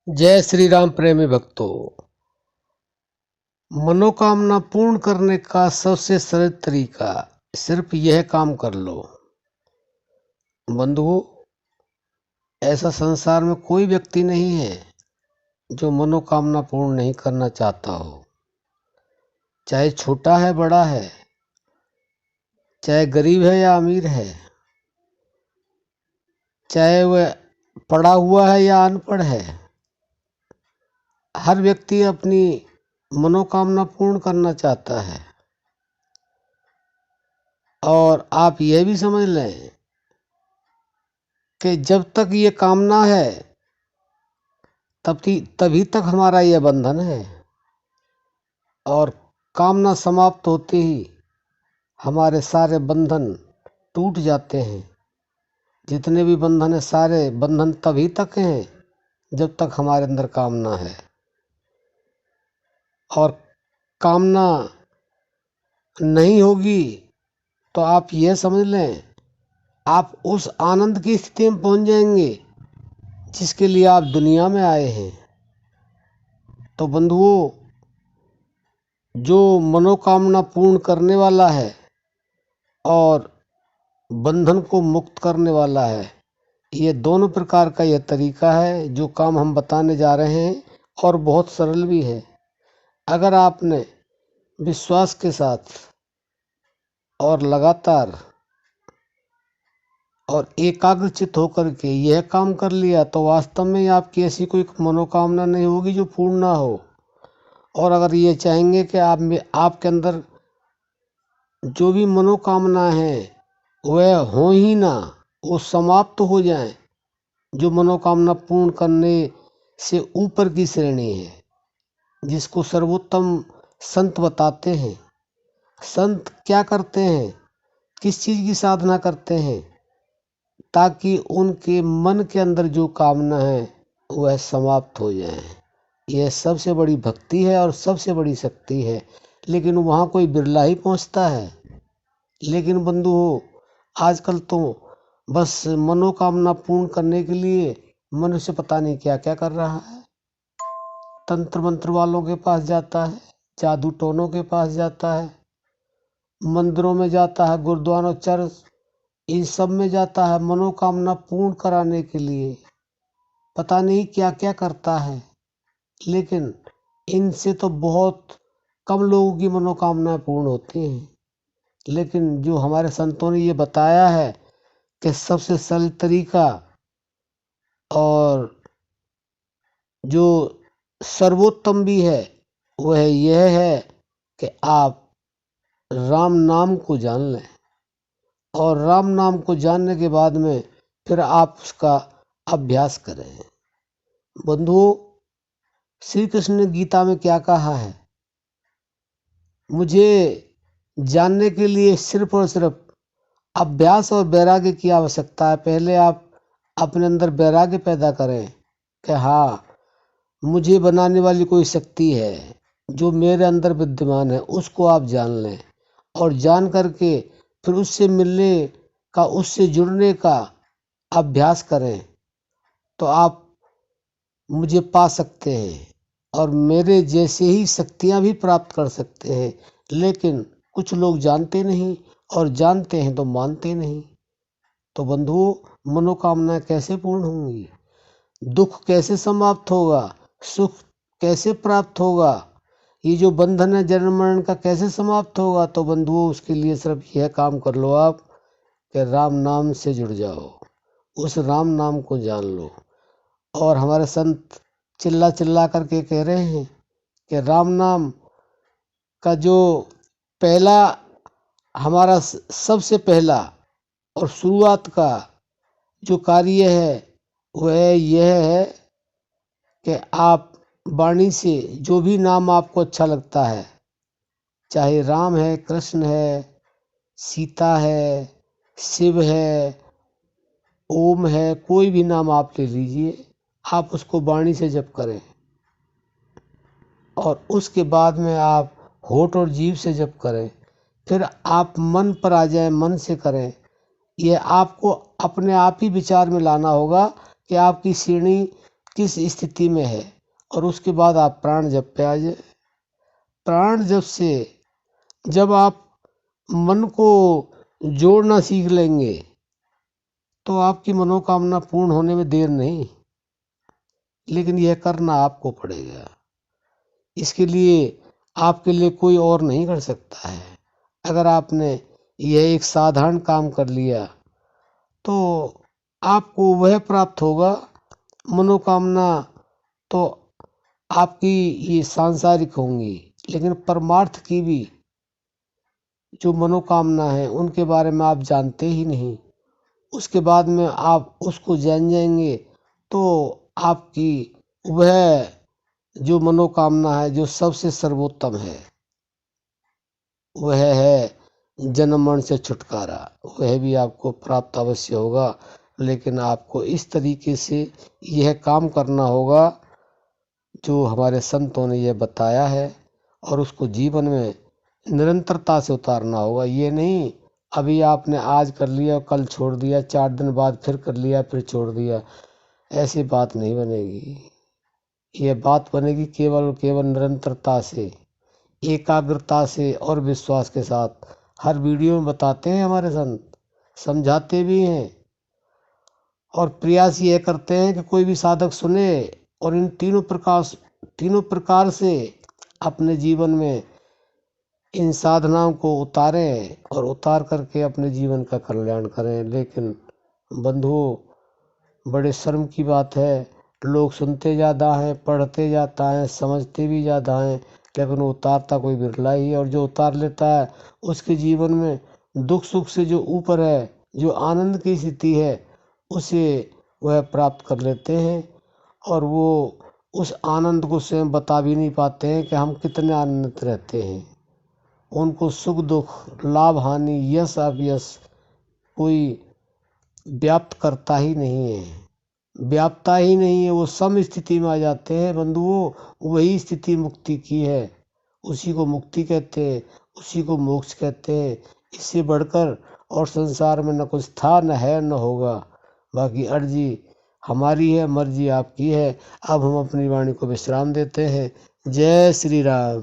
जय श्री राम प्रेमी भक्तों। मनोकामना पूर्ण करने का सबसे सरल तरीका सिर्फ यह काम कर लो। बंधुओं, ऐसा संसार में कोई व्यक्ति नहीं है जो मनोकामना पूर्ण नहीं करना चाहता हो। चाहे छोटा है बड़ा है, चाहे गरीब है या अमीर है, चाहे वह पढ़ा हुआ है या अनपढ़ है, हर व्यक्ति अपनी मनोकामना पूर्ण करना चाहता है। और आप यह भी समझ लें कि जब तक ये कामना है तभी तक हमारा यह बंधन है, और कामना समाप्त होते ही हमारे सारे बंधन टूट जाते हैं। जितने भी बंधन है, सारे बंधन तभी तक हैं जब तक हमारे अंदर कामना है। और कामना नहीं होगी तो आप यह समझ लें, आप उस आनंद की स्थिति में पहुंच जाएंगे जिसके लिए आप दुनिया में आए हैं। तो बंधुओं, जो मनोकामना पूर्ण करने वाला है और बंधन को मुक्त करने वाला है, ये दोनों प्रकार का यह तरीका है जो काम हम बताने जा रहे हैं, और बहुत सरल भी है। अगर आपने विश्वास के साथ और लगातार और एकाग्रचित होकर के यह काम कर लिया तो वास्तव में आपकी ऐसी कोई मनोकामना नहीं होगी जो पूर्ण ना हो। और अगर ये चाहेंगे कि आपके अंदर जो भी मनोकामना है वह हो ही ना, वो समाप्त हो जाए, जो मनोकामना पूर्ण करने से ऊपर की श्रेणी है, जिसको सर्वोत्तम संत बताते हैं। संत क्या करते हैं, किस चीज़ की साधना करते हैं, ताकि उनके मन के अंदर जो कामना है वह समाप्त हो जाए। यह सबसे बड़ी भक्ति है और सबसे बड़ी शक्ति है, लेकिन वहाँ कोई बिरला ही पहुँचता है। लेकिन बंधुओं, आजकल तो बस मनोकामना पूर्ण करने के लिए मनुष्य पता नहीं क्या क्या कर रहा है। तंत्र मंत्र वालों के पास जाता है, जादू टोनों के पास जाता है, मंदिरों में जाता है, गुरुद्वारों, चर्च, इन सब में जाता है मनोकामना पूर्ण कराने के लिए। पता नहीं क्या क्या करता है, लेकिन इनसे तो बहुत कम लोगों की मनोकामनाएं पूर्ण होती हैं। लेकिन जो हमारे संतों ने ये बताया है कि सबसे सरल तरीका और जो सर्वोत्तम भी है वह यह है कि आप राम नाम को जान लें, और राम नाम को जानने के बाद में फिर आप उसका अभ्यास करें। बंधुओं, श्री कृष्ण ने गीता में क्या कहा है, मुझे जानने के लिए सिर्फ और सिर्फ अभ्यास और वैराग्य की आवश्यकता है। पहले आप अपने अंदर वैराग्य पैदा करें कि हाँ, मुझे बनाने वाली कोई शक्ति है जो मेरे अंदर विद्यमान है, उसको आप जान लें। और जान करके फिर उससे मिलने का, उससे जुड़ने का अभ्यास करें, तो आप मुझे पा सकते हैं और मेरे जैसे ही शक्तियाँ भी प्राप्त कर सकते हैं। लेकिन कुछ लोग जानते नहीं, और जानते हैं तो मानते नहीं। तो बंधुओं, मनोकामनाएं कैसे पूर्ण होंगी, दुख कैसे समाप्त होगा, सुख कैसे प्राप्त होगा, ये जो बंधन है जन्म मरण का कैसे समाप्त होगा। तो बंधुओं, उसके लिए सिर्फ यह काम कर लो आप कि राम नाम से जुड़ जाओ, उस राम नाम को जान लो। और हमारे संत चिल्ला चिल्ला करके कह रहे हैं कि राम नाम का जो पहला, हमारा सबसे पहला और शुरुआत का जो कार्य है वह यह है कि आप वाणी से जो भी नाम आपको अच्छा लगता है, चाहे राम है, कृष्ण है, सीता है, शिव है, ओम है, कोई भी नाम आप ले लीजिए, आप उसको वाणी से जप करें। और उसके बाद में आप होठ और जीभ से जप करें। फिर आप मन पर आ जाए, मन से करें। यह आपको अपने आप ही विचार में लाना होगा कि आपकी श्रेणी किस स्थिति में है, और उसके बाद आप प्राण जप पे आ जाए। प्राण जप से जब आप मन को जोड़ना सीख लेंगे तो आपकी मनोकामना पूर्ण होने में देर नहीं, लेकिन यह करना आपको पड़ेगा। इसके लिए आपके लिए कोई और नहीं कर सकता है। अगर आपने यह एक साधारण काम कर लिया तो आपको वह प्राप्त होगा। मनोकामना तो आपकी ये सांसारिक होंगी, लेकिन परमार्थ की भी जो मनोकामना है उनके बारे में आप जानते ही नहीं। उसके बाद में आप उसको जान जाएंगे तो आपकी वह जो मनोकामना है जो सबसे सर्वोत्तम है, वह है जन्म मरण से छुटकारा। वह भी आपको प्राप्त अवश्य होगा, लेकिन आपको इस तरीके से यह काम करना होगा जो हमारे संतों ने यह बताया है, और उसको जीवन में निरंतरता से उतारना होगा। ये नहीं अभी आपने आज कर लिया कल छोड़ दिया, 4 दिन बाद फिर कर लिया फिर छोड़ दिया, ऐसी बात नहीं बनेगी। यह बात बनेगी केवल और केवल निरंतरता से, एकाग्रता से और विश्वास के साथ। हर वीडियो में बताते हैं हमारे संत, समझाते भी हैं, और प्रयास ये करते हैं कि कोई भी साधक सुने और इन तीनों प्रकार से अपने जीवन में इन साधनाओं को उतारें और उतार करके अपने जीवन का कल्याण करें। लेकिन बंधुओं, बड़े शर्म की बात है, लोग सुनते ज़्यादा हैं, पढ़ते जाता है, समझते भी ज़्यादा हैं, लेकिन उतारता कोई बिरला ही है। और जो उतार लेता है उसके जीवन में दुख सुख से जो ऊपर है, जो आनंद की स्थिति है, उसे वह प्राप्त कर लेते हैं। और वो उस आनंद को स्वयं बता भी नहीं पाते हैं कि हम कितने आनंदित रहते हैं। उनको सुख दुख, लाभ हानि, यश अपयश कोई व्याप्त करता ही नहीं है, व्यापता ही नहीं है। वो सम स्थिति में आ जाते हैं बंधुओं। वही स्थिति मुक्ति की है, उसी को मुक्ति कहते हैं, उसी को मोक्ष कहते हैं। इससे बढ़कर और संसार में न कुछ था, न है, न होगा। बाकी अर्जी हमारी है, मर्जी आपकी है। अब हम अपनी वाणी को विश्राम देते हैं। जय श्री राम।